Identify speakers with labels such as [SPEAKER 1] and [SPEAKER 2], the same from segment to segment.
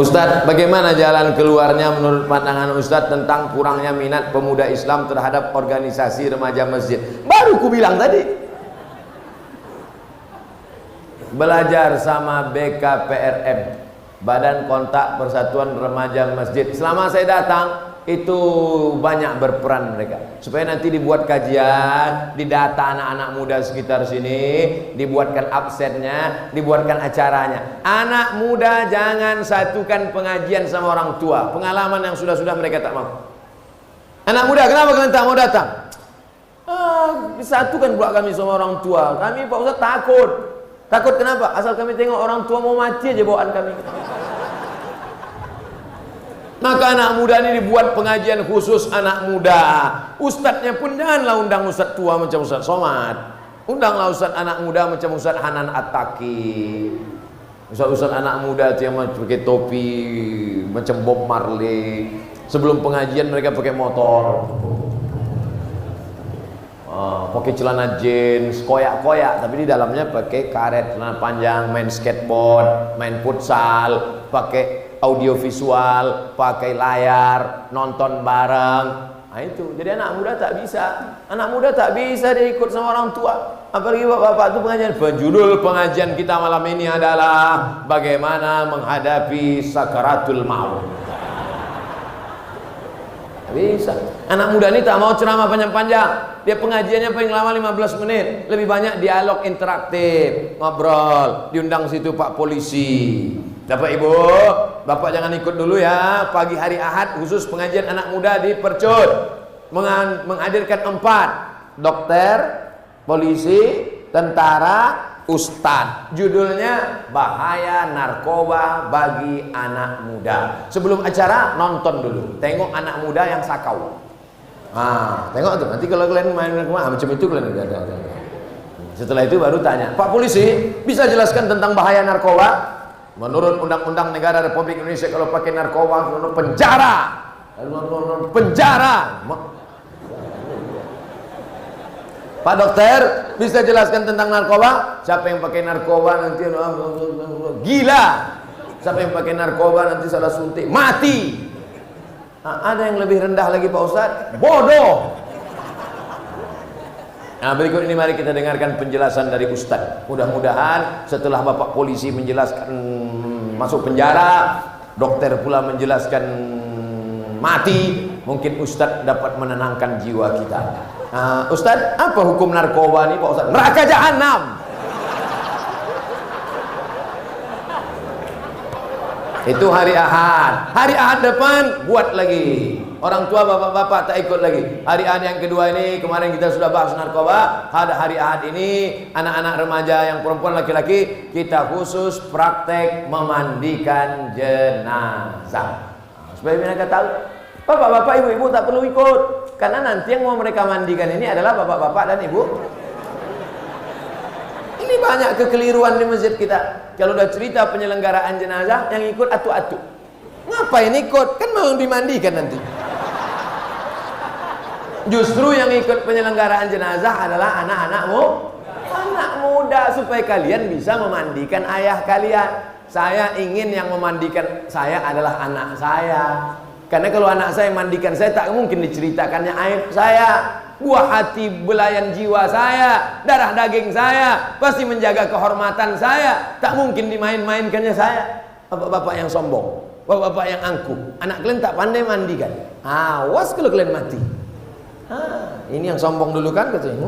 [SPEAKER 1] Ustadz, bagaimana jalan keluarnya menurut pandangan Ustadz tentang kurangnya minat pemuda Islam terhadap organisasi remaja masjid? Baru ku bilang tadi, belajar sama BKPRM, Badan Kontak Persatuan Remaja Masjid. Selama saya datang itu banyak berperan mereka, supaya nanti dibuat kajian, didata anak-anak muda sekitar sini, dibuatkan absennya, dibuatkan acaranya. Anak muda jangan satukan pengajian sama orang tua. Pengalaman yang sudah-sudah mereka tak mau. Anak muda, kenapa kalian tak mau datang? Disatukan pula kami sama orang tua. Kami Pak Ustaz takut. Takut kenapa? Asal kami tengok orang tua mau mati aja bawaan kami. Maka anak muda ini dibuat pengajian khusus anak muda. Ustadznya pun janganlah undang ustadz tua macam Ustadz Somad. Undanglah ustadz anak muda macam Ustadz Hanan At-Taqi. Ustadz anak muda itu yang pakai topi macam Bob Marley. Sebelum pengajian mereka pakai motor, pakai celana jeans, koyak-koyak, tapi di dalamnya pakai karet, celana panjang, main skateboard, main futsal, pakai audio visual, pakai layar, nonton bareng. Nah itu, jadi anak muda tak bisa. Anak muda tak bisa dia ikut sama orang tua. Apalagi bapak-bapak itu pengajian. Judul pengajian kita malam ini adalah bagaimana menghadapi sakaratul maut. Tak bisa. Anak muda ini tak mau ceramah panjang-panjang. Dia pengajiannya paling lama 15 menit. Lebih banyak dialog interaktif, ngobrol. Diundang situ Pak Polisi. Bapak Ibu, Bapak jangan ikut dulu ya. Pagi hari Ahad khusus pengajian anak muda di Percut. Menghadirkan 4 dokter, polisi, tentara, ustadz. Judulnya bahaya narkoba bagi anak muda. Sebelum acara nonton dulu, tengok anak muda yang sakau. Tengok tuh, nanti kalau kalian main macam itu kalian ada. Setelah itu baru tanya, Pak Polisi bisa jelaskan tentang bahaya narkoba? Menurut Undang-Undang Negara Republik Indonesia, kalau pakai narkoba penjara. Penjara. Pak dokter bisa jelaskan tentang narkoba? Siapa yang pakai narkoba nanti gila. Siapa yang pakai narkoba nanti salah suntik mati. Ada yang lebih rendah lagi Pak Ustadz, bodoh. Nah berikut ini mari kita dengarkan penjelasan dari Ustadz. Mudah-mudahan setelah Bapak Polisi menjelaskan masuk penjara, dokter pula menjelaskan mati, mungkin Ustadz dapat menenangkan jiwa kita. Ustadz, apa hukum narkoba ini Pak Ustadz? Neraka jahanam. Itu hari Ahad. Hari Ahad depan buat lagi. Orang tua bapak-bapak tak ikut lagi. Hari Ahad yang kedua ini, kemarin kita sudah bahas narkoba. Ada hari Ahad ini, anak-anak remaja yang perempuan laki-laki, kita khusus praktek memandikan jenazah. Supaya mereka tahu, bapak-bapak, ibu-ibu tak perlu ikut. Karena nanti yang mau mereka mandikan ini adalah bapak-bapak dan ibu. Ini banyak kekeliruan di masjid kita. Kalau udah cerita penyelenggaraan jenazah, yang ikut atu-atu. Ngapain ikut? Kan mau dimandikan nanti. Justru yang ikut penyelenggaraan jenazah adalah anak-anakmu, anak muda, supaya kalian bisa memandikan ayah kalian. Saya ingin yang memandikan saya adalah anak saya. Karena kalau anak saya mandikan saya, tak mungkin diceritakannya aib saya, buah hati belayan jiwa saya, darah daging saya, pasti menjaga kehormatan saya. Tak mungkin dimain-mainkannya saya. Bapak-bapak yang sombong, bapak-bapak yang angkuh, anak kalian tak pandai mandikan, awas kalau kalian mati. Ini yang sombong dulu kan katanya.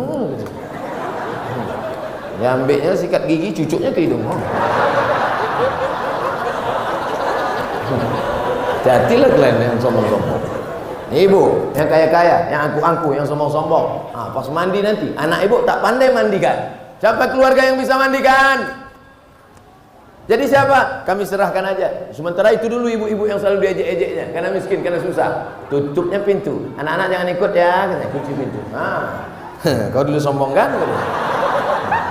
[SPEAKER 1] Ya ambilnya sikat gigi, cucuknya ke hidung. Jadilah kalian yang sombong-sombong. Ibu yang kaya-kaya, yang angkuh-angkuh, yang sombong-sombong. Pas mandi nanti, anak ibu tak pandai mandikan. Siapa keluarga yang bisa mandikan? Jadi siapa? Kami serahkan aja. Sementara itu dulu ibu-ibu yang selalu diejek-ejeknya, karena miskin, karena susah. Tutupnya pintu. Anak-anak jangan ikut ya, kunci pintu. Kau dulu sombong kan?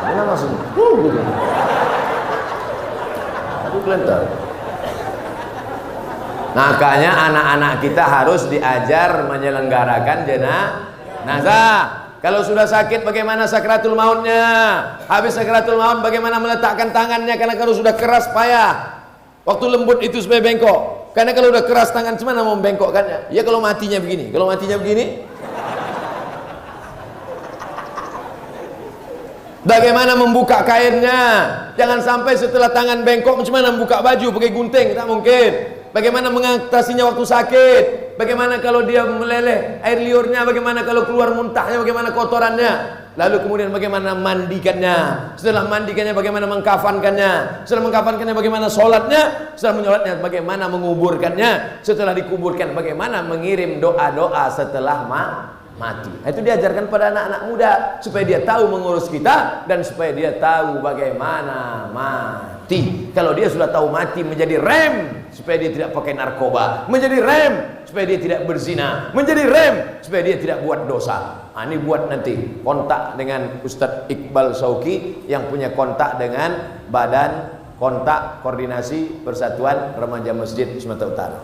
[SPEAKER 1] Mana maksudnya? Aduh kelentar. Makanya anak-anak kita harus diajar menyelenggarakan jenazah. Kalau sudah sakit bagaimana sakratul mautnya? Habis sakratul maut bagaimana meletakkan tangannya? Karena kalau sudah keras payah. Waktu lembut itu supaya bengkok. Karena kalau udah keras tangan gimana mau membengkokkannya? Ya kalau matinya begini. Kalau matinya begini, bagaimana membuka kainnya? Jangan sampai setelah tangan bengkok macam mana membuka baju pakai gunting, tak mungkin. Bagaimana mengatasinya waktu sakit? Bagaimana kalau dia meleleh air liurnya? Bagaimana kalau keluar muntahnya? Bagaimana kotorannya? Lalu kemudian bagaimana mandikannya? Setelah mandikannya bagaimana mengkafankannya? Setelah mengkafankannya bagaimana sholatnya? Setelah menyolatnya bagaimana menguburkannya? Setelah dikuburkan bagaimana mengirim doa-doa setelah mati. Itu diajarkan pada anak-anak muda supaya dia tahu mengurus kita dan supaya dia tahu bagaimana mati. Kalau dia sudah tahu mati, menjadi rem supaya dia tidak pakai narkoba, menjadi rem supaya dia tidak berzina, menjadi rem supaya dia tidak buat dosa. Ini buat nanti kontak dengan Ustadz Iqbal Sauki yang punya kontak dengan Badan Kontak Koordinasi Persatuan Remaja Masjid Sumatera Utara.